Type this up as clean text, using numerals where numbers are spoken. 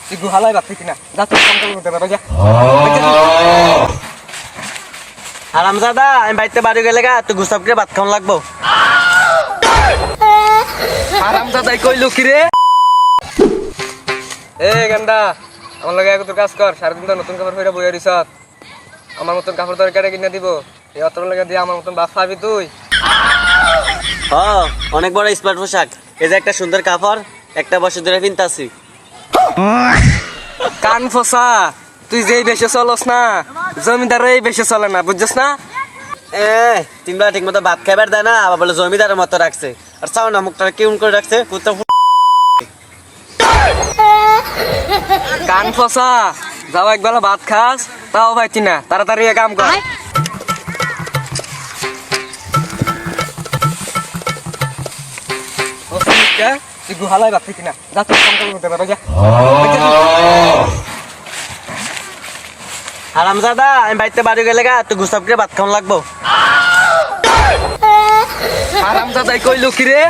তুই গুহালায় বাদ কিনা যা তুই কাম করতে পারবে যা হারামজাদা আমি বাইতে বাড়ি গেলে গা তুই গুসাব করে ভাত খাওয়ান লাগবো। হারামজাদাই কইলো কি রে? এ গান্ডা আমার লগে এক কাজ কর, সারাদিন তো নতুন কাপড় পরে বইয়া দিছ, আমার মতন কাপড় তরকারি কিনে দিব, এই অত লাগে দিয়ে আমার মতন বাপ পাবি তুই? অনেক বড় স্মার্ট পোশাক, এই যে একটা সুন্দর কাপড় একটা বছর ধরে পিনতাছি। কান ফসা, তুই যেই বেশে চলস না জমিদার এই বেশে চলে না, বুঝছিস না? তিনটা ঠিক মতো ভাত খাইবার দেয় না, আবার বলে জমিদারের মতো রাখছে, আর চাও না মুখটা কেমন করে রাখছে কুত্তা। কান ফসা, যাও একবেলা ভাত খাস তাও পাইতি না, তাড়াতাড়ি কাম কর। তুই গুহালায় বাদ কিনা যা তুই কাম করতে পারবে যা হারামজাদা আমি বাইতে বাড়ি গেলে গা তুই গুসাব করে ভাত খাওয়ান লাগবো। হারামজাদাই কইলো কি রে?